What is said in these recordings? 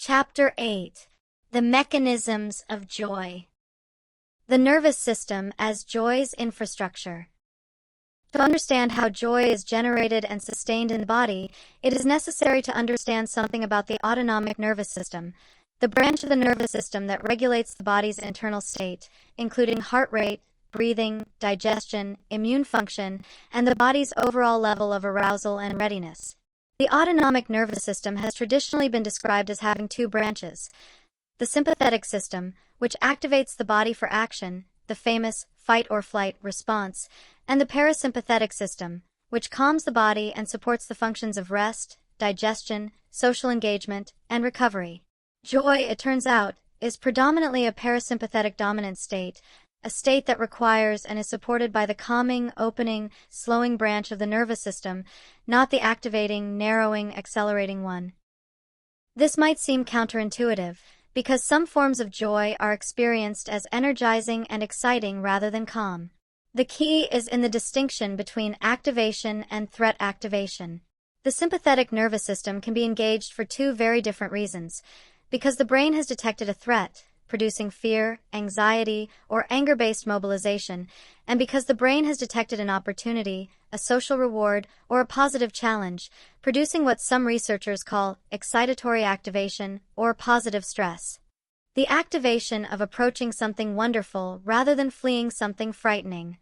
Chapter 8. The Mechanisms of Joy. The nervous system as joy's infrastructure. To understand how joy is generated and sustained in the body, it is necessary to understand something about the autonomic nervous system, the branch of the nervous system that regulates the body's internal state, including heart rate, breathing, digestion, immune function, and the body's overall level of arousal and readiness. The autonomic nervous system has traditionally been described as having two branches: the sympathetic system, which activates the body for action, the famous fight or flight response, and the parasympathetic system, which calms the body and supports the functions of rest, digestion, social engagement, and recovery. Joy, it turns out, is predominantly a parasympathetic dominant state, a state that requires and is supported by the calming, opening, slowing branch of the nervous system, not the activating, narrowing, accelerating one. This might seem counterintuitive, because some forms of joy are experienced as energizing and exciting rather than calm. The key is in the distinction between activation and threat activation. The sympathetic nervous system can be engaged for two very different reasons: because the brain has detected a threat, producing fear, anxiety, or anger-based mobilization, and because the brain has detected an opportunity, a social reward, or a positive challenge, producing what some researchers call excitatory activation or positive stress. The activation of approaching something wonderful rather than fleeing something frightening.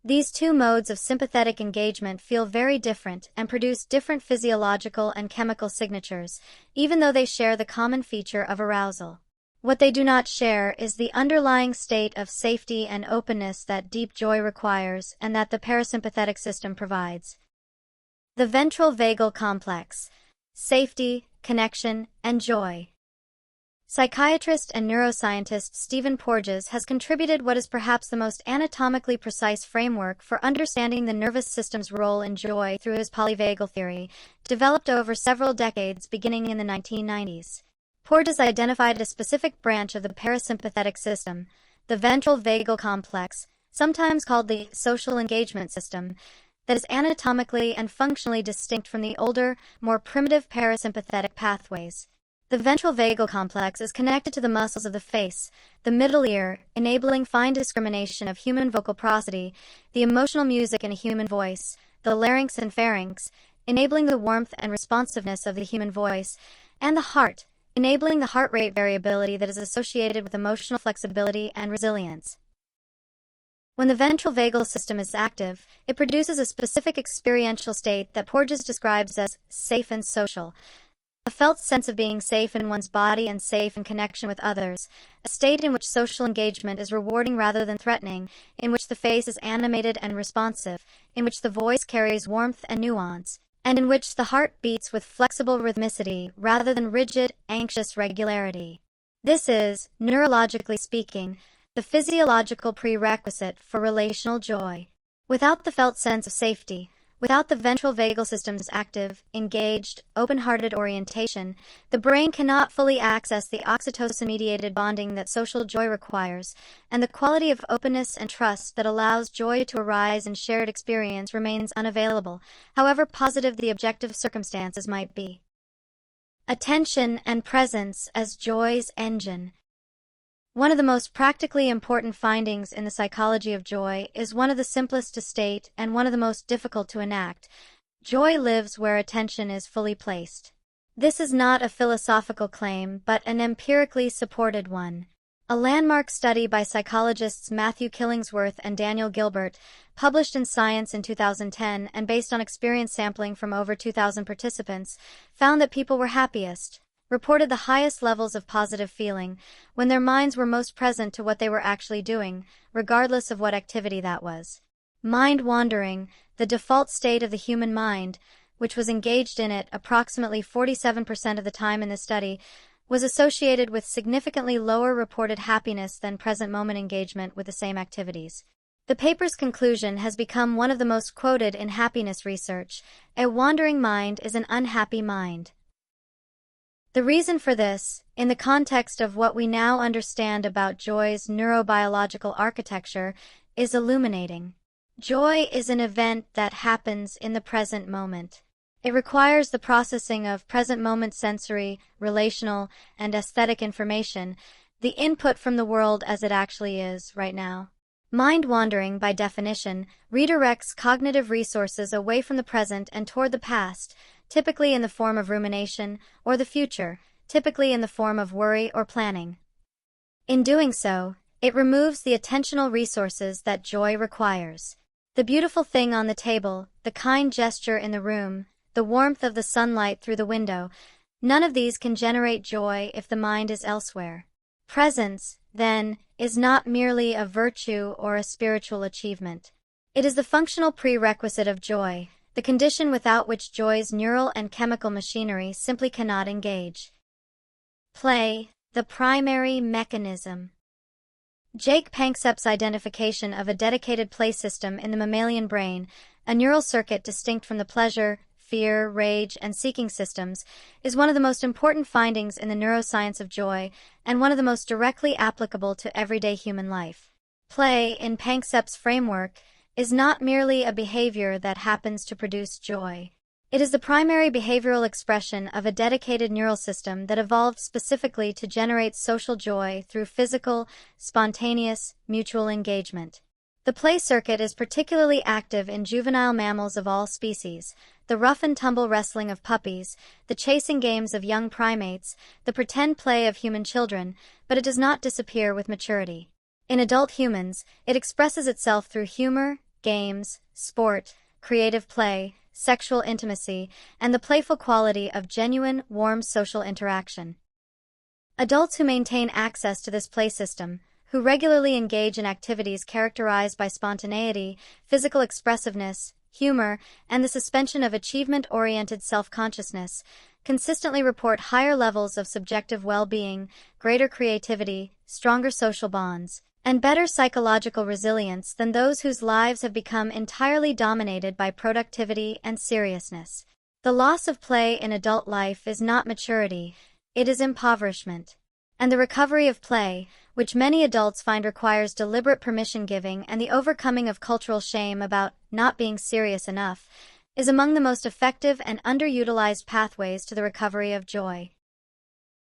These two modes of sympathetic engagement feel very different and produce different physiological and chemical signatures, even though they share the common feature of arousal. What they do not share is the underlying state of safety and openness that deep joy requires and that the parasympathetic system provides. The ventral vagal complex: safety, connection, and joy. Psychiatrist and neuroscientist Stephen Porges has contributed what is perhaps the most anatomically precise framework for understanding the nervous system's role in joy through his polyvagal theory, developed over several decades beginning in the 1990s. Porges identified a specific branch of the parasympathetic system, the ventral vagal complex, sometimes called the social engagement system, that is anatomically and functionally distinct from the older, more primitive parasympathetic pathways. The ventral vagal complex is connected to the muscles of the face, the middle ear, enabling fine discrimination of human vocal prosody, the emotional music in a human voice, the larynx and pharynx, enabling the warmth and responsiveness of the human voice, and the heart, enabling the heart rate variability that is associated with emotional flexibility and resilience. When the ventral vagal system is active, it produces a specific experiential state that Porges describes as safe and social, a felt sense of being safe in one's body and safe in connection with others, a state in which social engagement is rewarding rather than threatening, in which the face is animated and responsive, in which the voice carries warmth and nuance, and in which the heart beats with flexible rhythmicity rather than rigid, anxious regularity. This is, neurologically speaking, the physiological prerequisite for relational joy. Without the felt sense of safety, without the ventral vagal system's active, engaged, open-hearted orientation, the brain cannot fully access the oxytocin-mediated bonding that social joy requires, and the quality of openness and trust that allows joy to arise in shared experience remains unavailable, however positive the objective circumstances might be. Attention and presence as joy's engine. One of the most practically important findings in the psychology of joy is one of the simplest to state and one of the most difficult to enact. Joy lives where attention is fully placed. This is not a philosophical claim, but an empirically supported one. A landmark study by psychologists Matthew Killingsworth and Daniel Gilbert, published in Science in 2010 and based on experience sampling from over 2,000 participants, found that people were happiest, reported the highest levels of positive feeling, when their minds were most present to what they were actually doing, regardless of what activity that was. Mind wandering, the default state of the human mind, which was engaged in it approximately 47% of the time in the study, was associated with significantly lower reported happiness than present moment engagement with the same activities. The paper's conclusion has become one of the most quoted in happiness research: a wandering mind is an unhappy mind. The reason for this, in the context of what we now understand about joy's neurobiological architecture, is illuminating. Joy is an event that happens in the present moment. It requires the processing of present moment sensory, relational, and aesthetic information, the input from the world as it actually is right now. Mind wandering, by definition, redirects cognitive resources away from the present and toward the past, typically in the form of rumination, or the future, typically in the form of worry or planning. In doing so, it removes the attentional resources that joy requires. The beautiful thing on the table, the kind gesture in the room, the warmth of the sunlight through the window, none of these can generate joy if the mind is elsewhere. Presence, then, is not merely a virtue or a spiritual achievement. It is the functional prerequisite of joy, the condition without which joy's neural and chemical machinery simply cannot engage. Play, the primary mechanism. Jake Panksepp's identification of a dedicated play system in the mammalian brain, a neural circuit distinct from the pleasure, fear, rage, and seeking systems, is one of the most important findings in the neuroscience of joy and one of the most directly applicable to everyday human life. Play, in Panksepp's framework, is not merely a behavior that happens to produce joy. It is the primary behavioral expression of a dedicated neural system that evolved specifically to generate social joy through physical, spontaneous, mutual engagement. The play circuit is particularly active in juvenile mammals of all species, the rough-and-tumble wrestling of puppies, the chasing games of young primates, the pretend play of human children, but it does not disappear with maturity. In adult humans, it expresses itself through humor, games, sport, creative play, sexual intimacy, and the playful quality of genuine, warm social interaction. Adults who maintain access to this play system, who regularly engage in activities characterized by spontaneity, physical expressiveness, humor, and the suspension of achievement-oriented self-consciousness, consistently report higher levels of subjective well-being, greater creativity, stronger social bonds, and better psychological resilience than those whose lives have become entirely dominated by productivity and seriousness. The loss of play in adult life is not maturity, it is impoverishment. And the recovery of play, which many adults find requires deliberate permission-giving and the overcoming of cultural shame about not being serious enough, is among the most effective and underutilized pathways to the recovery of joy.